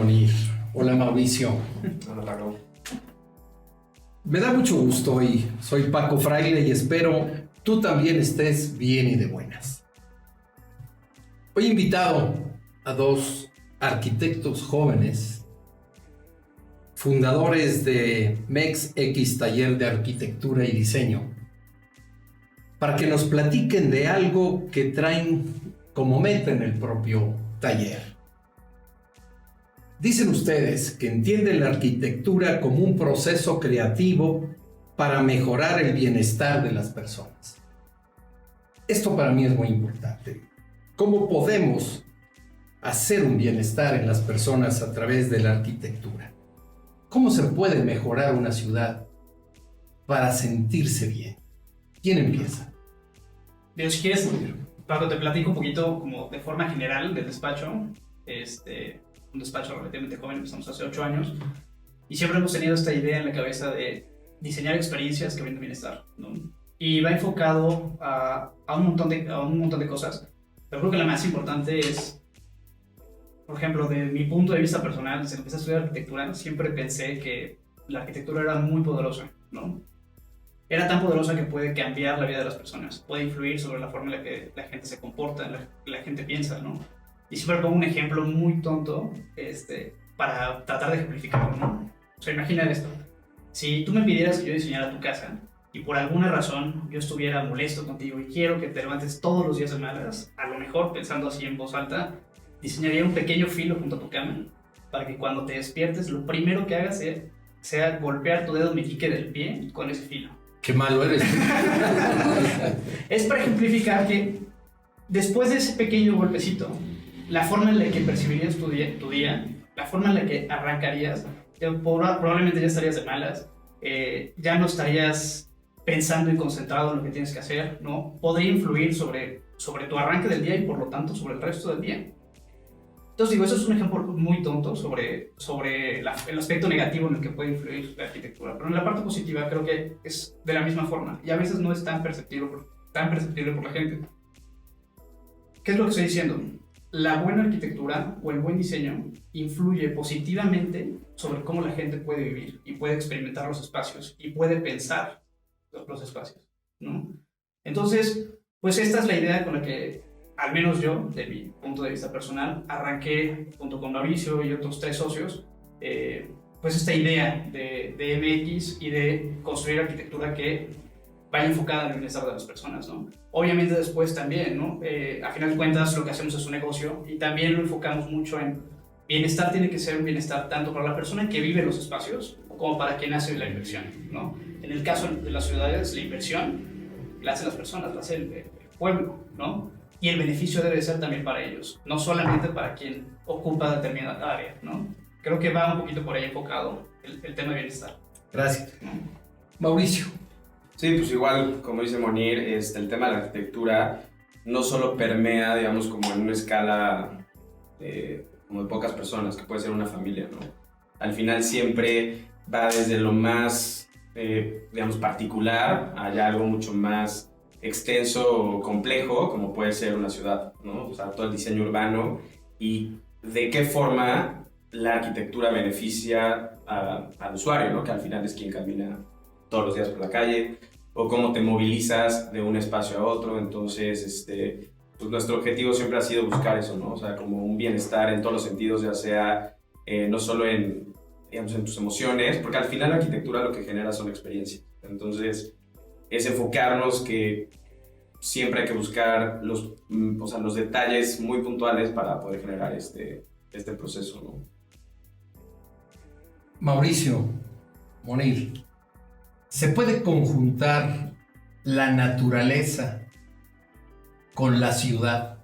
Monir. Hola, Mauricio. Hola, Paco. Me da mucho gusto hoy. Soy Paco Fraile y espero tú también estés bien y de buenas. Hoy he invitado a dos arquitectos jóvenes, fundadores de MEX Taller de Arquitectura y Diseño, para que nos platiquen de algo que traen como meta en el propio taller. Dicen ustedes que entienden la arquitectura como un proceso creativo para mejorar el bienestar de las personas. Esto para mí es muy importante. ¿Cómo podemos hacer un bienestar en las personas a través de la arquitectura? ¿Cómo se puede mejorar una ciudad para sentirse bien? ¿Quién empieza? Pero si quieres, Paco, te platico un poquito como de forma general del despacho. Un despacho relativamente joven, empezamos hace 8 años y siempre hemos tenido esta idea en la cabeza de diseñar experiencias que brinden bienestar, ¿no? Y va enfocado a un montón de cosas, pero creo que la más importante es, por ejemplo, de mi punto de vista personal, desde que empecé a estudiar arquitectura, siempre pensé que la arquitectura era muy poderosa, ¿no? Era tan poderosa que puede cambiar la vida de las personas, puede influir sobre la forma en la que la gente se comporta, la gente piensa, ¿no? Y siempre pongo un ejemplo muy tonto para tratar de ejemplificarlo, ¿no? O sea, imagina esto. Si tú me pidieras que yo diseñara tu casa y por alguna razón yo estuviera molesto contigo y quiero que te levantes todos los días de malas, a lo mejor, pensando así en voz alta, diseñaría un pequeño filo junto a tu cama para que cuando te despiertes lo primero que hagas sea golpear tu dedo meñique del pie con ese filo. ¡Qué malo eres! Es para ejemplificar que después de ese pequeño golpecito, la forma en la que percibirías tu día, la forma en la que arrancarías, probablemente ya estarías de malas, ya no estarías pensando y concentrado en lo que tienes que hacer, ¿no? Podría influir sobre tu arranque del día y por lo tanto sobre el resto del día. Entonces digo, eso es un ejemplo muy tonto sobre el aspecto negativo en el que puede influir la arquitectura, pero en la parte positiva creo que es de la misma forma y a veces no es tan perceptible por la gente. ¿Qué es lo que estoy diciendo? La buena arquitectura o el buen diseño influye positivamente sobre cómo la gente puede vivir y puede experimentar los espacios y puede pensar los espacios, ¿no? Entonces, pues esta es la idea con la que, al menos yo, de mi punto de vista personal, arranqué junto con Mauricio y otros 3 socios, pues esta idea de MX y de construir arquitectura que vaya enfocada en el bienestar de las personas, ¿no? Obviamente después también, ¿no? A final de cuentas lo que hacemos es un negocio y también lo enfocamos mucho en bienestar. Tiene que ser un bienestar tanto para la persona que vive los espacios como para quien hace la inversión, ¿no? En el caso de las ciudades, la inversión la hacen las personas, la hace el pueblo, ¿no? Y el beneficio debe ser también para ellos, no solamente para quien ocupa determinada área, ¿no? Creo que va un poquito por ahí enfocado el tema de bienestar. Gracias. Mauricio. Sí, pues igual, como dice Monir, el tema de la arquitectura no solo permea, digamos, como en una escala como de pocas personas, que puede ser una familia, ¿no? Al final siempre va desde lo más, digamos, particular a algo mucho más extenso o complejo, como puede ser una ciudad, ¿no? O sea, todo el diseño urbano y de qué forma la arquitectura beneficia al usuario, ¿no? Que al final es quien camina todos los días por la calle, o cómo te movilizas de un espacio a otro. Entonces, pues nuestro objetivo siempre ha sido buscar eso, ¿no? O sea, como un bienestar en todos los sentidos, ya sea no solo digamos, en tus emociones, porque al final la arquitectura lo que genera son experiencias. Entonces, es enfocarnos que siempre hay que buscar los detalles muy puntuales para poder generar este proceso, ¿no? Mauricio, Monir, ¿se puede conjuntar la naturaleza con la ciudad?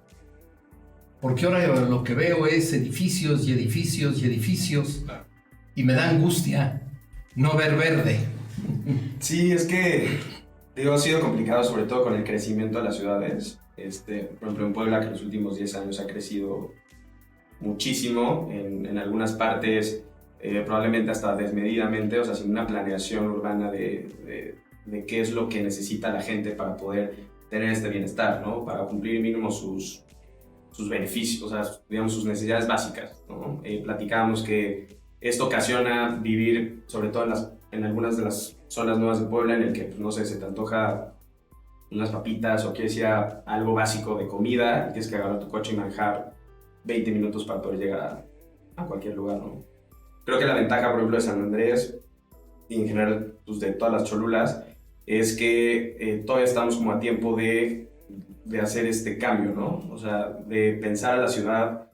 Porque ahora lo que veo es edificios y edificios y edificios y me da angustia no ver verde. Sí, es que digo, ha sido complicado, sobre todo con el crecimiento de las ciudades. Por ejemplo, en Puebla, que en los últimos 10 años ha crecido muchísimo, en algunas partes probablemente hasta desmedidamente, o sea, sin una planeación urbana de qué es lo que necesita la gente para poder tener este bienestar, ¿no? Para cumplir mínimo sus sus beneficios, o sea, digamos, sus necesidades básicas, ¿no? Platicábamos que esto ocasiona vivir, sobre todo en algunas de las zonas nuevas de Puebla, en el que, pues, no sé, se te antoja unas papitas o quieres ir a algo básico de comida, y tienes que agarrar tu coche y manejar 20 minutos para poder llegar a cualquier lugar, ¿no? Creo que la ventaja, por ejemplo, de San Andrés y en general, pues, de todas las Cholulas, es que todavía estamos como a tiempo de hacer este cambio, ¿no? O sea, de pensar a la ciudad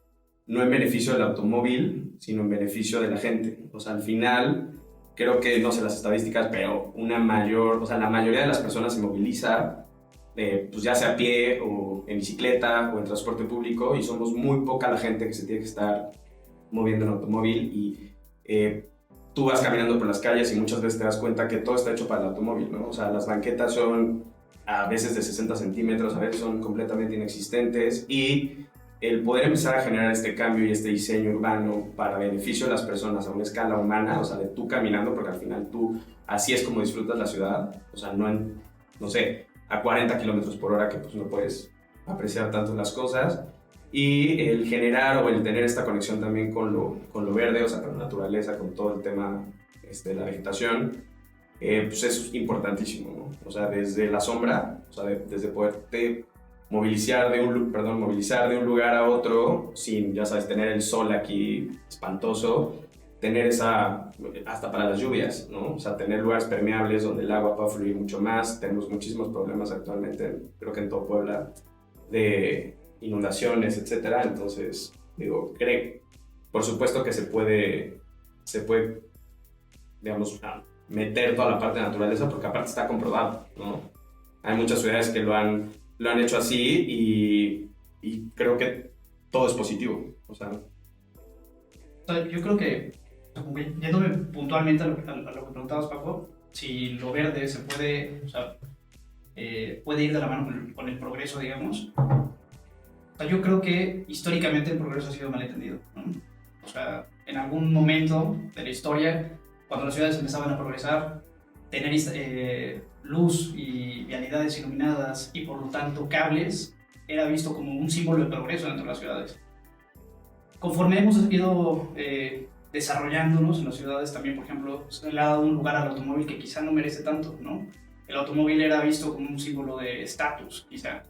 no en beneficio del automóvil, sino en beneficio de la gente. O sea, al final, creo que, no sé las estadísticas, pero la mayoría de las personas se moviliza, pues ya sea a pie o en bicicleta o en transporte público, y somos muy poca la gente que se tiene que estar moviendo en automóvil, y tú vas caminando por las calles y muchas veces te das cuenta que todo está hecho para el automóvil, ¿no? O sea, las banquetas son a veces de 60 centímetros, a veces son completamente inexistentes, y el poder empezar a generar este cambio y este diseño urbano para beneficio de las personas a una escala humana, o sea, de tú caminando, porque al final tú así es como disfrutas la ciudad, o sea, no sé, a 40 kilómetros por hora, que pues no puedes apreciar tanto las cosas, y el generar o el tener esta conexión también con lo verde, o sea, con la naturaleza, con todo el tema de la vegetación, pues es importantísimo, ¿no? O sea, desde la sombra, o sea, desde poderte movilizar de un lugar a otro sin, ya sabes, tener el sol aquí espantoso, tener hasta para las lluvias, ¿no? O sea, tener lugares permeables donde el agua pueda fluir mucho más. Tenemos muchísimos problemas actualmente, creo que en todo Puebla, de inundaciones, etcétera. Entonces, digo, por supuesto que se puede, digamos, meter toda la parte de naturaleza, porque aparte está comprobado, ¿no? Hay muchas ciudades que lo han hecho así, y creo que todo es positivo, o sea, yo creo que, yéndome puntualmente a lo que preguntabas, Paco, si lo verde se puede, o sea, puede ir de la mano con el progreso, digamos. O sea, yo creo que históricamente el progreso ha sido malentendido, ¿no? O sea, en algún momento de la historia, cuando las ciudades empezaban a progresar, tener luz y vialidades iluminadas y por lo tanto cables era visto como un símbolo de progreso dentro de las ciudades. Conforme hemos ido desarrollándonos en las ciudades, también, por ejemplo, se le ha dado un lugar al automóvil que quizá no merece tanto, ¿no? El automóvil era visto como un símbolo de estatus, quizá.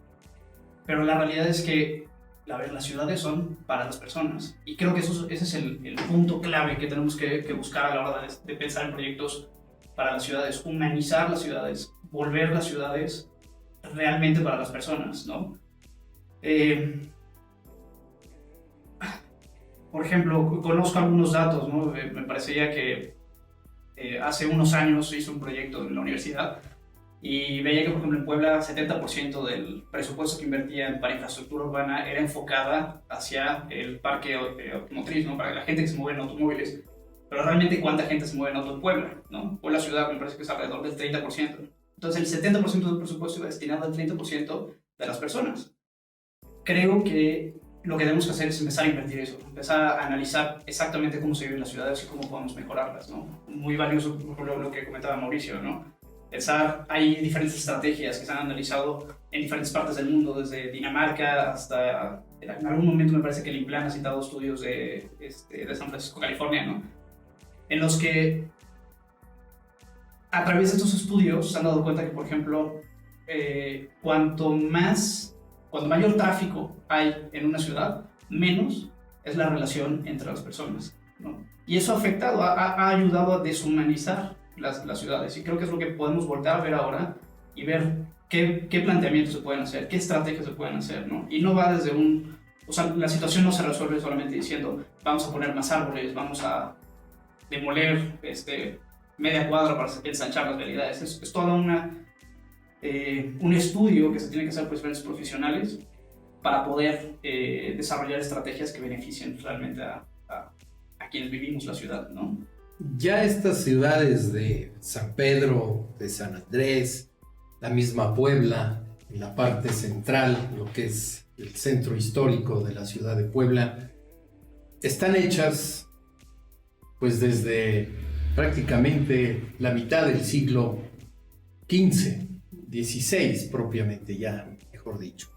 Pero la realidad es que, las ciudades son para las personas. Y creo que ese es el punto clave que tenemos que buscar a la hora de pensar en proyectos para las ciudades. Humanizar las ciudades, volver las ciudades realmente para las personas, ¿no? Por ejemplo, conozco algunos datos, ¿no? Me parecería que hace unos años hice un proyecto en la universidad y veía que, por ejemplo, en Puebla 70% del presupuesto que invertían para infraestructura urbana era enfocada hacia el parque automotriz, ¿no? Para la gente que se mueve en automóviles. Pero realmente, ¿cuánta gente se mueve en auto en Puebla, ¿no? Puebla ciudad me parece que es alrededor del 30%. Entonces, el 70% del presupuesto iba destinado al 30% de las personas. Creo que lo que tenemos que hacer es empezar a invertir eso, empezar a analizar exactamente cómo se viven las ciudades y cómo podemos mejorarlas, ¿no? Muy valioso, por ejemplo, lo que comentaba Mauricio, ¿no? Hay diferentes estrategias que se han analizado en diferentes partes del mundo, desde Dinamarca hasta, en algún momento me parece que el INPLAN ha citado estudios de San Francisco, California, ¿no? En los que, a través de estos estudios, se han dado cuenta que, por ejemplo, cuanto mayor tráfico hay en una ciudad, menos es la relación entre las personas, ¿no? Y eso ha afectado, ha ayudado a deshumanizar las ciudades, y creo que es lo que podemos volver a ver ahora y ver qué planteamientos se pueden hacer, qué estrategias se pueden hacer, ¿no? Y no va desde o sea, la situación no se resuelve solamente diciendo vamos a poner más árboles, vamos a demoler media cuadra para ensanchar las vialidades. Es toda un estudio que se tiene que hacer por diferentes profesionales para poder desarrollar estrategias que beneficien realmente a quienes vivimos la ciudad, ¿no? Ya estas ciudades de San Pedro, de San Andrés, la misma Puebla, en la parte central, lo que es el centro histórico de la ciudad de Puebla, están hechas pues desde prácticamente la mitad del siglo XV, XVI propiamente ya, mejor dicho.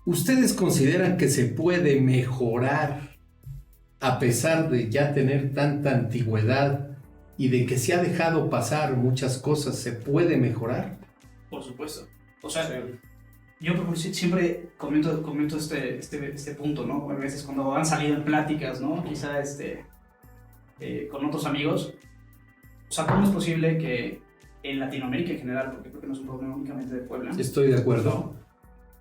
¿Ustedes consideran que se puede mejorar a pesar de ya tener tanta antigüedad y de que se ha dejado pasar muchas cosas? ¿Se puede mejorar? Por supuesto. O sea, Sí. yo por ejemplo, siempre comento este punto, ¿no? A veces cuando han salido en pláticas, ¿no? Quizá con otros amigos. O sea, ¿cómo es posible que en Latinoamérica en general, porque creo que no es un problema únicamente de Puebla, Estoy de acuerdo. ¿no?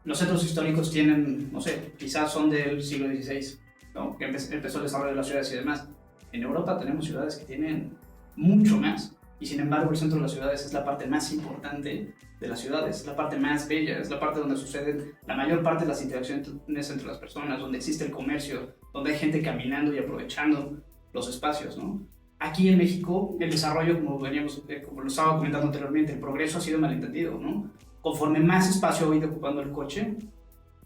Los centros históricos tienen, no sé, quizás son del siglo XVI, ¿no? Que empezó el desarrollo de las ciudades y demás. En Europa tenemos ciudades que tienen mucho más, y sin embargo el centro de las ciudades es la parte más importante de las ciudades, es la parte más bella, es la parte donde suceden la mayor parte de las interacciones entre las personas, donde existe el comercio, donde hay gente caminando y aprovechando los espacios, ¿no? Aquí en México el desarrollo, como lo estaba comentando anteriormente, el progreso ha sido malentendido, ¿no? Conforme más espacio ha ido ocupando el coche,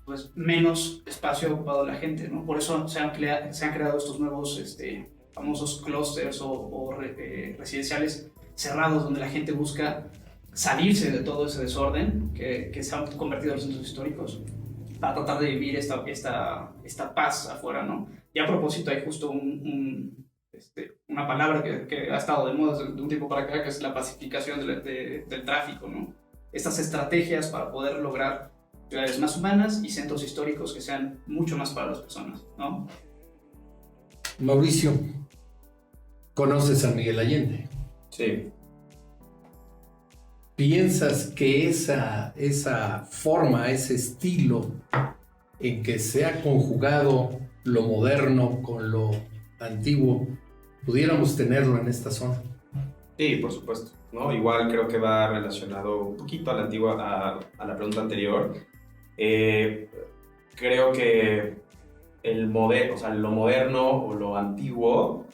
pues menos espacio ha ocupado la gente, ¿no? Por eso se han creado estos nuevos famosos clústeres o residenciales cerrados, donde la gente busca salirse de todo ese desorden que se han convertido en los centros históricos para tratar de vivir esta paz afuera, ¿no? Y a propósito hay justo una palabra que ha estado de moda de un tiempo para acá, que es la pacificación del tráfico, ¿no? Estas estrategias para poder lograr ciudades más humanas y centros históricos que sean mucho más para las personas, ¿no? Mauricio, ¿conoces San Miguel Allende? Sí. ¿Piensas que esa forma, ese estilo en que se ha conjugado lo moderno con lo antiguo, pudiéramos tenerlo en esta zona? Sí, por supuesto, ¿no? Igual creo que va relacionado un poquito a la antigua, a la pregunta anterior. Creo que o sea, lo moderno o lo antiguo,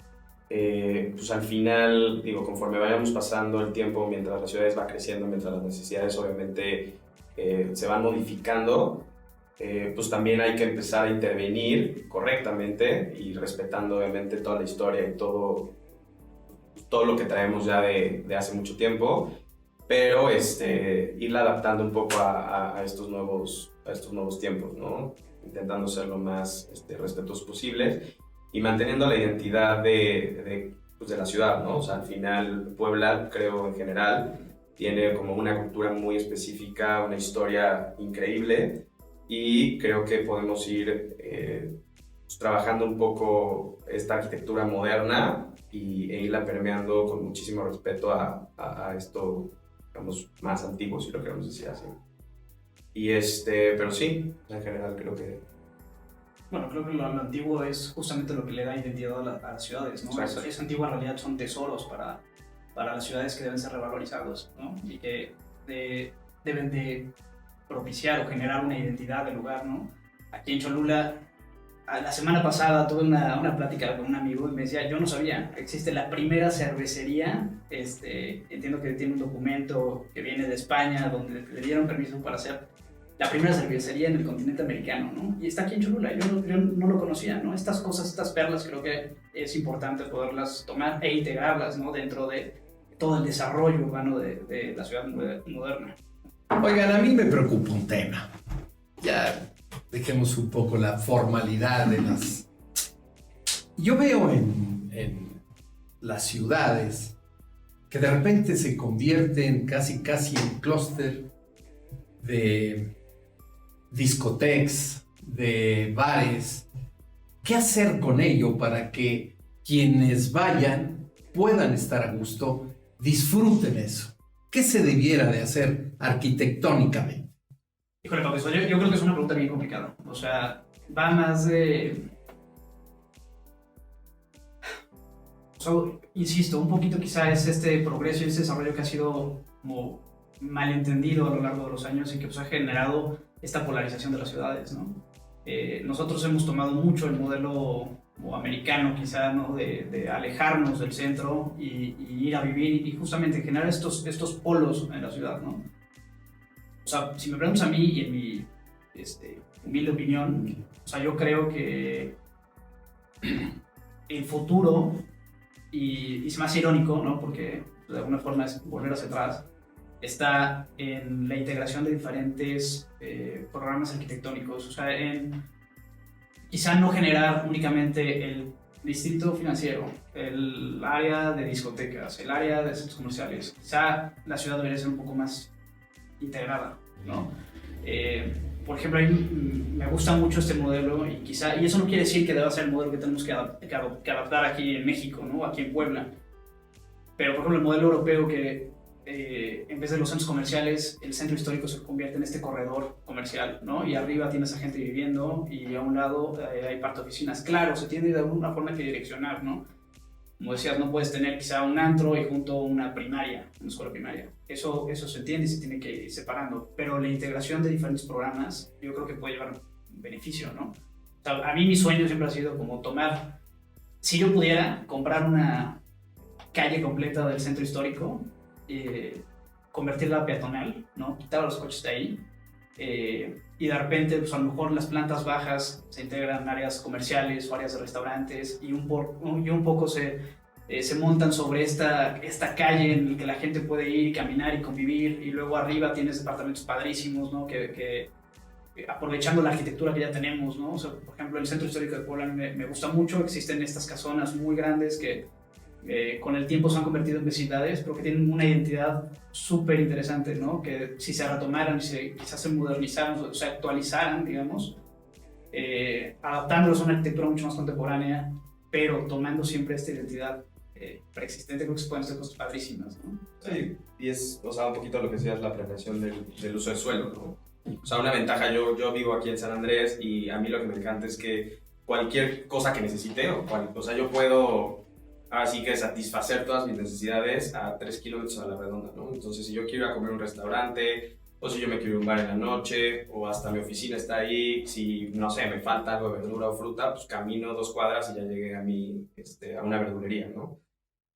pues al final, digo, conforme vayamos pasando el tiempo, mientras las ciudades van creciendo, mientras las necesidades obviamente se van modificando, pues también hay que empezar a intervenir correctamente y respetando obviamente toda la historia y todo lo que traemos ya de hace mucho tiempo, pero irla adaptando un poco a estos nuevos tiempos, ¿no? Intentando ser lo más respetuosos posibles y manteniendo la identidad de la ciudad, ¿no? O sea, al final Puebla, creo en general, tiene como una cultura muy específica, una historia increíble, y creo que podemos ir pues, trabajando un poco esta arquitectura moderna e irla permeando con muchísimo respeto a esto, digamos, más antiguo, si lo queremos decir así. Y pero sí, en general creo que... Bueno, creo que lo antiguo es justamente lo que le da identidad a las ciudades, ¿no? Esa antigua en realidad son tesoros para las ciudades que deben ser revalorizados, ¿no? Y que deben de propiciar o generar una identidad del lugar, ¿no? Aquí en Cholula, la semana pasada tuve una plática con un amigo y me decía, yo no sabía, existe la primera cervecería, entiendo que tiene un documento que viene de España, donde le dieron permiso para hacer la primera cervecería en el continente americano, ¿no? Y está aquí en Cholula, yo no lo conocía, ¿no? Estas cosas, estas perlas, creo que es importante poderlas tomar e integrarlas, ¿no? Dentro de todo el desarrollo urbano de la ciudad moderna. Oigan, a mí me preocupa un tema. Ya dejemos un poco la formalidad de las... Yo veo en las ciudades que de repente se convierten casi en clúster de discotecas, de bares. ¿Qué hacer con ello para que quienes vayan puedan estar a gusto, disfruten eso? ¿Qué se debiera de hacer arquitectónicamente? Híjole, Pablo, yo creo que es una pregunta bien complicada. O sea, va más de... O sea, insisto, un poquito quizá es este progreso y este desarrollo que ha sido como malentendido a lo largo de los años y que pues, ha generado esta polarización de las ciudades, ¿no? Nosotros hemos tomado mucho el modelo americano quizá, ¿no? De alejarnos del centro y ir a vivir y justamente generar estos polos en la ciudad, ¿no? O sea, si me preguntas a mí y en mi humilde opinión, o sea, yo creo que el futuro, y se me hace irónico, ¿no? Porque de alguna forma es volver hacia atrás, está en la integración de diferentes programas arquitectónicos, o sea, en quizá no generar únicamente el distrito financiero, el área de discotecas, el área de centros comerciales. Quizá la ciudad debería ser un poco más integrada, ¿no? Por ejemplo, a mí me gusta mucho este modelo y eso no quiere decir que deba ser el modelo que tenemos que adaptar aquí en México, ¿no? Aquí en Puebla. Pero, por ejemplo, el modelo europeo que en vez de los centros comerciales, el centro histórico se convierte en este corredor comercial, ¿no? Y arriba tienes a gente viviendo y a un lado hay parte de oficinas. Claro, se tiene de alguna forma que direccionar, ¿no? Como decías, no puedes tener quizá un antro y junto una primaria, una escuela primaria. Eso se entiende y se tiene que ir separando. Pero la integración de diferentes programas, yo creo que puede llevar beneficio, ¿no? O sea, a mí mi sueño siempre ha sido como tomar, si yo pudiera, comprar una calle completa del centro histórico, convertirla a peatonal, ¿no? Quitar los coches de ahí, y de repente, pues a lo mejor las plantas bajas se integran áreas comerciales o áreas de restaurantes y un poco se montan sobre esta calle en la que la gente puede ir, caminar y convivir, y luego arriba tienes departamentos padrísimos, ¿no? que aprovechando la arquitectura que ya tenemos, ¿no? O sea, por ejemplo, el centro histórico de Puebla me gusta mucho, existen estas casonas muy grandes que con el tiempo se han convertido en vecindades, pero que tienen una identidad súper interesante, ¿no? Que si se retomaran, quizás se modernizaran, o se actualizaran, digamos, adaptándolos a una arquitectura mucho más contemporánea, pero tomando siempre esta identidad preexistente, creo que se pueden hacer cosas padrísimas, ¿no? Sí, y es, o sea, un poquito lo que decías, la planeación del uso del suelo, ¿no? O sea, una ventaja, yo vivo aquí en San Andrés y a mí lo que me encanta es que cualquier cosa que necesite, o sea, yo puedo así que satisfacer todas mis necesidades a 3 kilómetros a la redonda, ¿no? Entonces, si yo quiero ir a comer a un restaurante, o si yo me quiero ir a un bar en la noche, o hasta mi oficina está ahí, si, no sé, me falta algo de verdura o fruta, pues camino 2 cuadras y ya llegué a una verdulería, ¿no?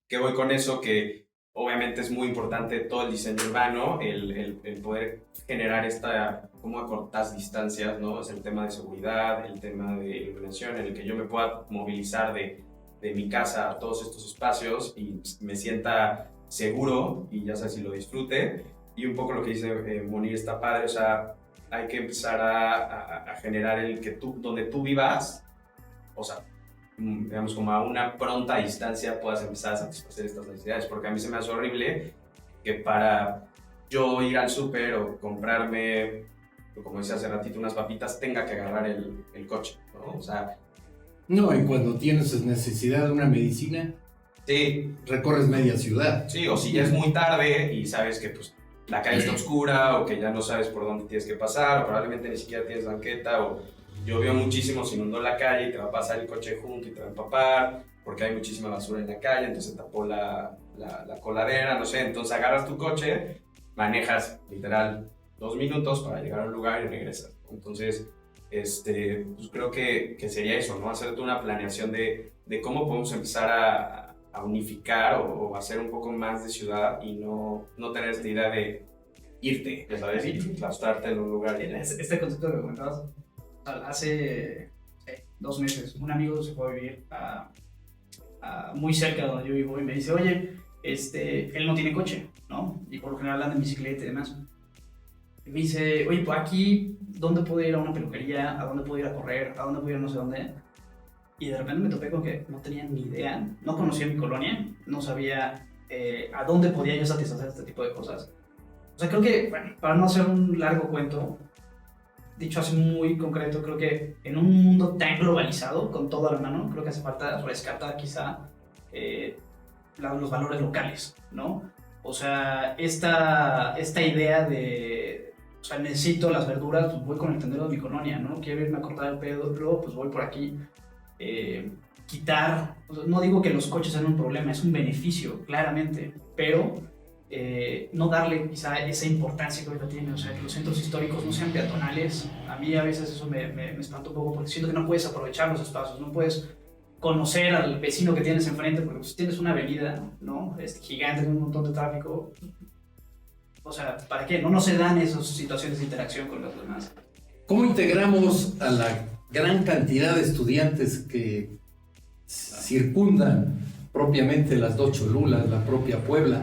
¿Qué voy con eso? Que obviamente es muy importante todo el diseño urbano, el poder generar cómo acortas distancias, ¿no? Es el tema de seguridad, el tema de iluminación, en el que yo me pueda movilizar de mi casa a todos estos espacios y me sienta seguro y ya sabes si lo disfrute. Y un poco lo que dice Monir está padre, o sea, hay que empezar a generar donde tú vivas, o sea, digamos como a una pronta distancia puedas empezar a satisfacer estas necesidades, porque a mí se me hace horrible que para yo ir al súper o comprarme, como decía hace ratito, unas papitas, tenga que agarrar el coche, ¿no? O sea, no, y cuando tienes necesidad de una medicina, sí, recorres media ciudad. Sí, o si ya es muy tarde y sabes que pues, la calle está oscura o que ya no sabes por dónde tienes que pasar, o probablemente ni siquiera tienes banqueta, o llovió muchísimo, se inundó la calle y te va a pasar el coche junto y te va a empapar porque hay muchísima basura en la calle, entonces tapó la coladera, no sé, entonces agarras tu coche, manejas literal 2 minutos para llegar a un lugar y regresas. Entonces, pues creo que sería eso, ¿no? Hacerte una planeación de cómo podemos empezar a unificar o hacer un poco más de ciudad y no tener esta idea de irte, ya sabes, y claustrarte en un lugar. Este concepto que comentabas, hace 2 meses, un amigo se fue a vivir muy cerca de donde yo vivo y me dice, oye, él no tiene coche, ¿no? Y por lo general anda en bicicleta y demás. Y me dice, oye, pues aquí, ¿dónde puedo ir a una peluquería? ¿A dónde puedo ir a correr? ¿A dónde puedo ir a no sé dónde? Y de repente me topé con que no tenía ni idea, no conocía mi colonia, no sabía a dónde podía yo satisfacer este tipo de cosas. O sea, creo que, bueno, para no hacer un largo cuento, dicho así muy concreto, creo que en un mundo tan globalizado, con todo a la mano, creo que hace falta rescatar quizá los valores locales, ¿no? O sea, esta idea de, o sea, necesito las verduras, pues voy con el tendero de mi colonia, ¿no? Quiero irme a cortar el pelo, pues voy por aquí. Quitar, no digo que los coches sean un problema, es un beneficio, claramente, pero no darle quizá esa importancia que ahorita tiene, o sea, que los centros históricos no sean peatonales. A mí a veces eso me espanta un poco porque siento que no puedes aprovechar los espacios, no puedes conocer al vecino que tienes enfrente porque pues, tienes una avenida, ¿no? Gigante con un montón de tráfico. O sea, ¿para qué? No se dan esas situaciones de interacción con los demás. ¿Cómo integramos a la gran cantidad de estudiantes que circundan propiamente las 2 Cholulas, la propia Puebla?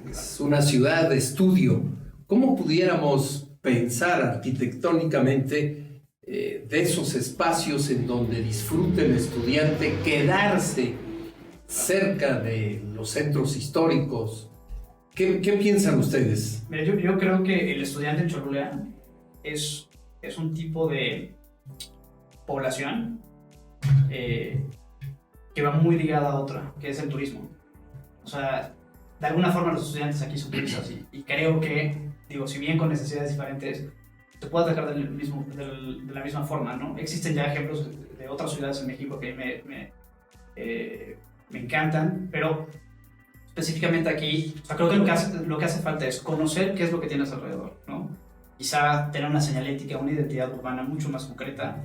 es una ciudad de estudio. ¿Cómo pudiéramos pensar arquitectónicamente de esos espacios en donde disfrute el estudiante quedarse cerca de los centros históricos? ¿Qué piensan ustedes? Mira, yo creo que el estudiante en Cholula es un tipo de población que va muy ligada a otra, que es el turismo. O sea, de alguna forma los estudiantes aquí son turistas y creo que, digo, si bien con necesidades diferentes, se puede atacar de la misma forma, ¿no? Existen ya ejemplos de otras ciudades en México que me encantan, pero específicamente aquí, o sea, creo que lo que hace falta es conocer qué es lo que tienes alrededor, ¿no? Quizá tener una señalética, una identidad urbana mucho más concreta,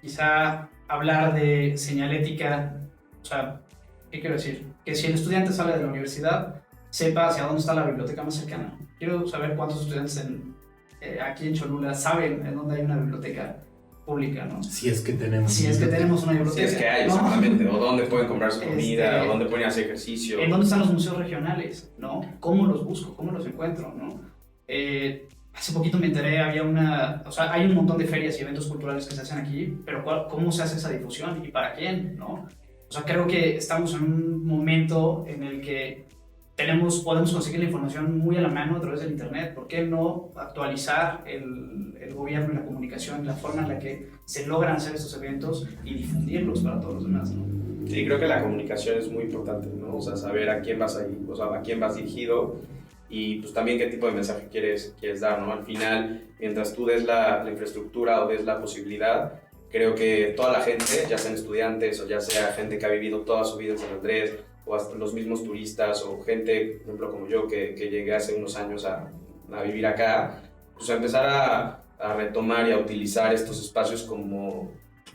quizá hablar de señalética, o sea, ¿qué quiero decir? Que si el estudiante sale de la universidad, sepa hacia dónde está la biblioteca más cercana. Quiero saber cuántos estudiantes aquí en Cholula saben en dónde hay una biblioteca pública, ¿no? Si es que tenemos. Si es que tenemos una biblioteca. Si es que hay, ¿no? exactamente. O dónde pueden comprar su comida, o dónde pueden hacer ejercicio. ¿En dónde están los museos regionales? ¿No? ¿Cómo los busco? ¿Cómo los encuentro? ¿No? Hace poquito me enteré, hay un montón de ferias y eventos culturales que se hacen aquí, pero ¿cómo se hace esa difusión y para quién? ¿No? O sea, creo que estamos en un momento en el que podemos conseguir la información muy a la mano a través del internet. ¿Por qué no actualizar el gobierno y la comunicación, la forma en la que se logran hacer estos eventos y difundirlos para todos los demás, ¿no? Sí, creo que la comunicación es muy importante, ¿no? O sea, saber a quién vas a ir, o sea, a quién vas dirigido y pues también qué tipo de mensaje quieres dar, ¿no? Al final, mientras tú des la infraestructura o des la posibilidad, creo que toda la gente, ya sean estudiantes o ya sea gente que ha vivido toda su vida en San Andrés, o hasta los mismos turistas o gente, por ejemplo, como yo, que llegué hace unos años a vivir acá, pues a empezar a retomar y a utilizar estos espacios como,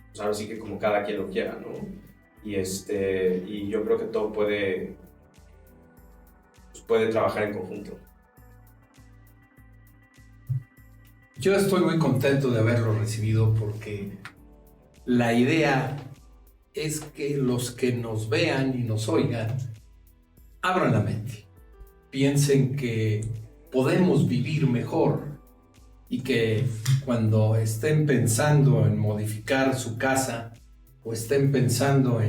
pues ahora sí que como cada quien lo quiera, ¿no? Y yo creo que todo puede trabajar en conjunto. Yo estoy muy contento de haberlo recibido porque la idea es que los que nos vean y nos oigan abran la mente, piensen que podemos vivir mejor y que cuando estén pensando en modificar su casa o estén pensando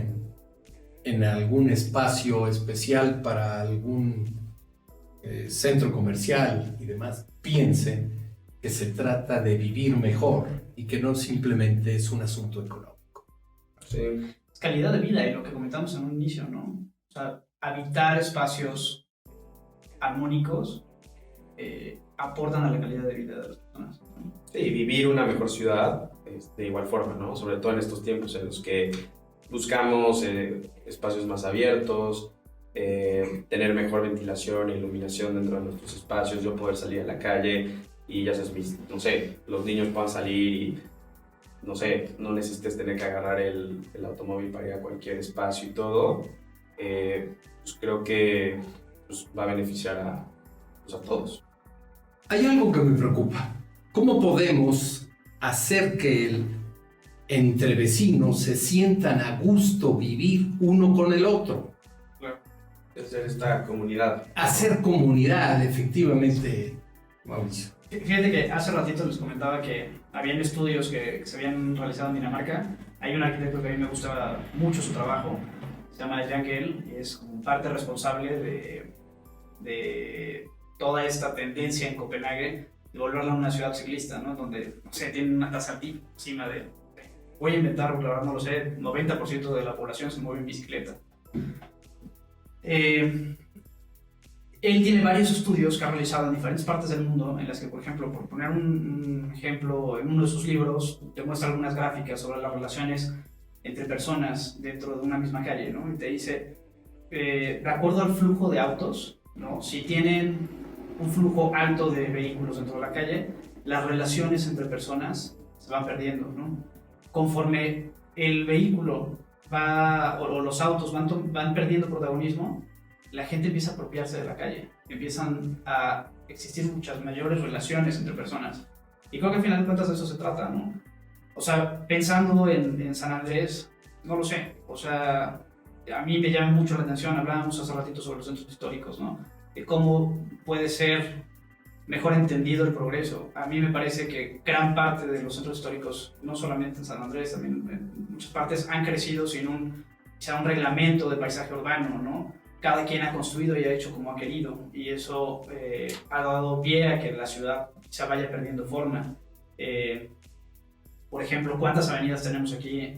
en algún espacio especial para algún centro comercial y demás, piensen que se trata de vivir mejor y que no simplemente es un asunto económico. Sí. Es calidad de vida y lo que comentamos en un inicio, ¿no? O sea, habitar espacios armónicos aportan a la calidad de vida de las personas, ¿no? Sí, vivir una mejor ciudad de igual forma, ¿no? Sobre todo en estos tiempos en los que buscamos espacios más abiertos, tener mejor ventilación e iluminación dentro de nuestros espacios, yo poder salir a la calle y ya sabes, no sé, los niños puedan salir y no sé, no necesites tener que agarrar el automóvil para ir a cualquier espacio y todo, pues creo que pues, va a beneficiar a todos. Hay algo que me preocupa. ¿Cómo podemos hacer que entre vecinos se sientan a gusto vivir uno con el otro? Claro. Hacer esta comunidad. Hacer comunidad, efectivamente, Mauricio. Fíjate que hace ratito les comentaba que habían estudios que se habían realizado en Dinamarca. Hay un arquitecto que a mí me gusta mucho su trabajo, se llama Jan Gehl, y es como parte responsable de toda esta tendencia en Copenhague de volverla una ciudad ciclista, ¿no? Donde, no sé, tienen una tasa altísima voy a inventar, porque la verdad no lo sé, 90% de la población se mueve en bicicleta. Él tiene varios estudios que ha realizado en diferentes partes del mundo, en las que, por ejemplo, por poner un ejemplo, en uno de sus libros te muestra algunas gráficas sobre las relaciones entre personas dentro de una misma calle, ¿no? Y te dice, de acuerdo al flujo de autos, ¿no? Si tienen un flujo alto de vehículos dentro de la calle, las relaciones entre personas se van perdiendo, ¿no? Conforme el vehículo o los autos van perdiendo protagonismo, la gente empieza a apropiarse de la calle, empiezan a existir muchas mayores relaciones entre personas. Y creo que al final de cuentas de eso se trata, ¿no? O sea, pensando en San Andrés, no lo sé, o sea, a mí me llama mucho la atención, hablábamos hace ratito sobre los centros históricos, ¿no? De cómo puede ser mejor entendido el progreso. A mí me parece que gran parte de los centros históricos, no solamente en San Andrés, también en muchas partes, han crecido sin un reglamento de paisaje urbano, ¿no? Cada quien ha construido y ha hecho como ha querido, y eso ha dado pie a que la ciudad se vaya perdiendo forma. Por ejemplo, ¿cuántas avenidas tenemos aquí?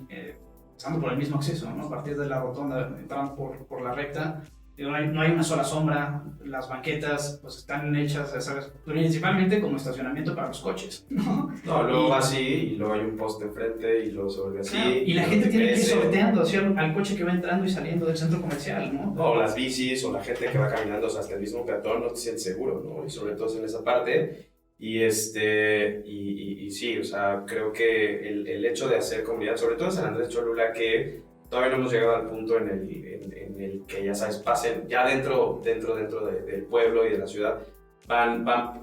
Pasando por el mismo acceso, ¿no? A partir de la rotonda, entrando por la recta, no hay una sola sombra, las banquetas pues están hechas, ¿sabes? Principalmente como estacionamiento para los coches, ¿no? No, luego va así, y luego hay un poste enfrente, y luego se vuelve así. Claro, y la gente tiene que ir sorteando al coche que va entrando y saliendo del centro comercial, ¿no? No, las bicis, o la gente que va caminando, o sea, hasta el mismo peatón no te sientes seguro, ¿no? Y sobre todo en esa parte. Y sí, o sea, creo que el hecho de hacer comunidad, sobre todo en San Andrés Cholula, que todavía no hemos llegado al punto en el que, ya sabes, pasen, ya dentro del pueblo y de la ciudad,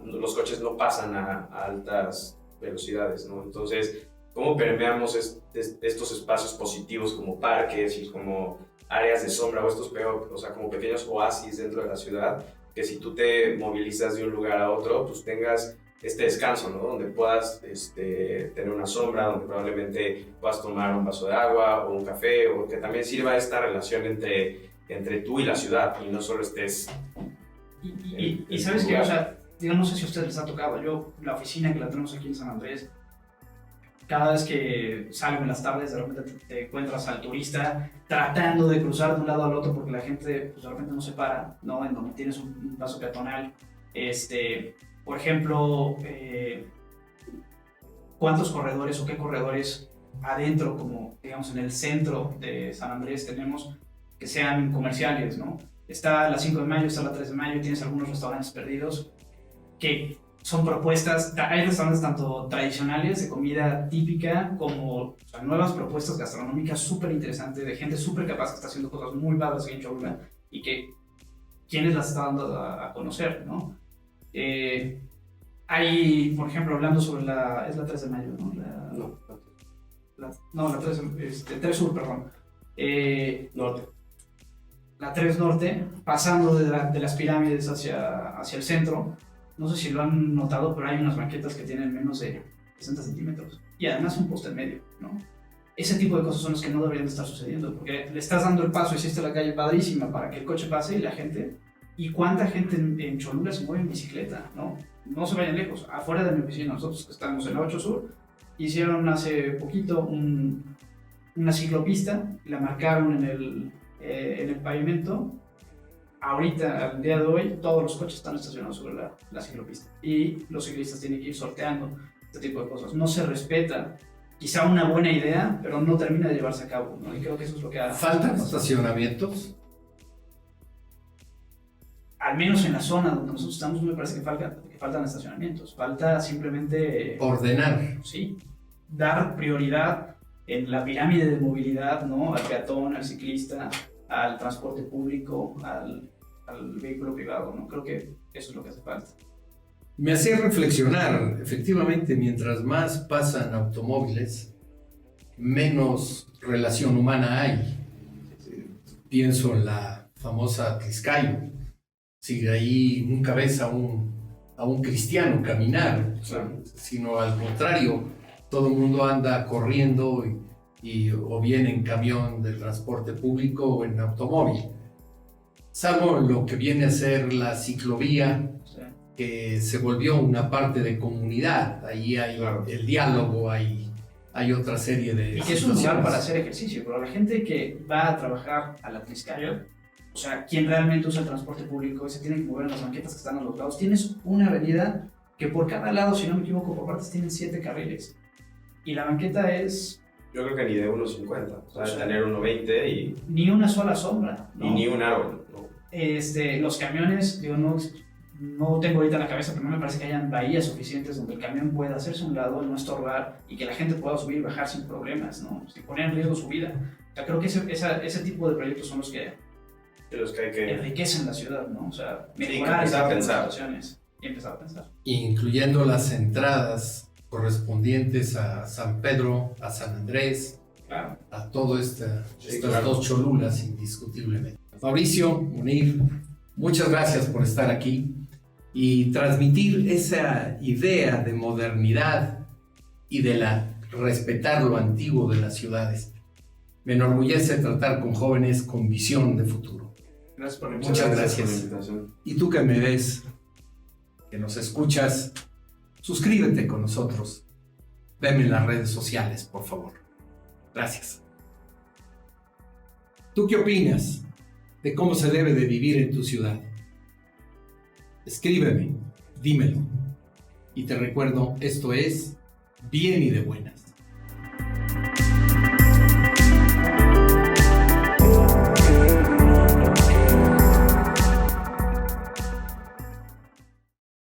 los coches no pasan a altas velocidades, ¿no? Entonces, ¿cómo permeamos estos espacios positivos como parques y como áreas de sombra, o o sea, como pequeños oasis dentro de la ciudad, que si tú te movilizas de un lugar a otro, pues tengas este descanso, ¿no? Donde puedas tener una sombra, donde probablemente puedas tomar un vaso de agua o un café, o que también sirva esta relación entre tú y la ciudad, y no solo estés... Y sabes qué, o sea, yo no sé si a ustedes les ha tocado, la oficina que la tenemos aquí en San Andrés, cada vez que salgo en las tardes, de repente te encuentras al turista tratando de cruzar de un lado al otro porque la gente pues, de repente no se para, ¿no? En donde tienes un paso peatonal. Por ejemplo, ¿cuántos corredores o qué corredores adentro, como digamos en el centro de San Andrés tenemos que sean comerciales, ¿no? Está la 5 de mayo, está la 3 de mayo, tienes algunos restaurantes perdidos que son propuestas, hay restaurantes tanto tradicionales de comida típica como o sea, nuevas propuestas gastronómicas súper interesantes de gente súper capaz que está haciendo cosas muy padres aquí en Cholula y que quienes las están dando a conocer, ¿no? Hay, por ejemplo, hablando sobre es la 3 de mayo, ¿no? La 3 Sur, perdón. Norte. La 3 Norte, pasando de las pirámides hacia el centro. No sé si lo han notado, pero hay unas banquetas que tienen menos de 60 centímetros. Y además un poste en medio, ¿no? Ese tipo de cosas son las que no deberían de estar sucediendo, porque le estás dando el paso, hiciste la calle padrísima para que el coche pase y la gente... ¿Y cuánta gente en Cholula se mueve en bicicleta, no? No se vayan lejos. Afuera de mi oficina, nosotros que estamos en la 8 Sur, hicieron hace poquito una ciclopista, la marcaron en el pavimento. Ahorita, al día de hoy, todos los coches están estacionados sobre la ciclopista y los ciclistas tienen que ir sorteando este tipo de cosas. No se respeta, quizá una buena idea, pero no termina de llevarse a cabo, ¿no? Y creo que eso es lo que ha... ¿Faltan estacionamientos? Al menos en la zona donde nosotros estamos, me parece que faltan estacionamientos. Falta simplemente... Ordenar. Sí, dar prioridad en la pirámide de movilidad, ¿no? Al peatón, al ciclista, al transporte público, al vehículo privado, ¿no? Creo que eso es lo que hace falta. Me hacía reflexionar, efectivamente, mientras más pasan automóviles, menos relación humana hay. Pienso en la famosa Tliscayo. Si de ahí nunca ves a un cristiano caminar, sino al contrario, todo el mundo anda corriendo o bien en camión del transporte público o en automóvil. Salvo lo que viene a ser la ciclovía, que se volvió una parte de comunidad. Ahí hay el diálogo, hay otra serie de... Y que es un lugar para hacer ejercicio, pero la gente que va a trabajar a la Tliscayo, o sea, quien realmente usa el transporte público, se tiene que mover en las banquetas que están a los lados. Tienes una avenida que por cada lado, si no me equivoco, por partes tienen 7 carriles. Y la banqueta es... Yo creo que ni de 1.50, o sea, tener 1.20 y... Ni una sola sombra, ¿no? Y ni un árbol, ¿no? Los camiones, digo, no tengo ahorita en la cabeza, pero no me parece que hayan bahías suficientes donde el camión pueda hacerse a un lado, no estorbar y que la gente pueda subir y bajar sin problemas, ¿no? Sin poner en riesgo su vida. O sea, creo que ese tipo de proyectos son los que hay que enriquecen la ciudad, ¿no? O sea, mejorar esas situaciones y empezar a pensar. Incluyendo las entradas correspondientes a San Pedro, a San Andrés, Claro. a todo estas claro. dos cholulas, indiscutiblemente. Mauricio, Munir, muchas gracias por estar aquí y transmitir esa idea de modernidad y de respetar lo antiguo de las ciudades. Me enorgullece tratar con jóvenes con visión de futuro. Gracias por la Muchas invitación. gracias. por la invitación. Y tú que me ves, que nos escuchas, suscríbete con nosotros. Veme en las redes sociales, por favor. Gracias. ¿Tú qué opinas de cómo se debe de vivir en tu ciudad? Escríbeme, dímelo. Y te recuerdo, esto es Bien y de Buenas.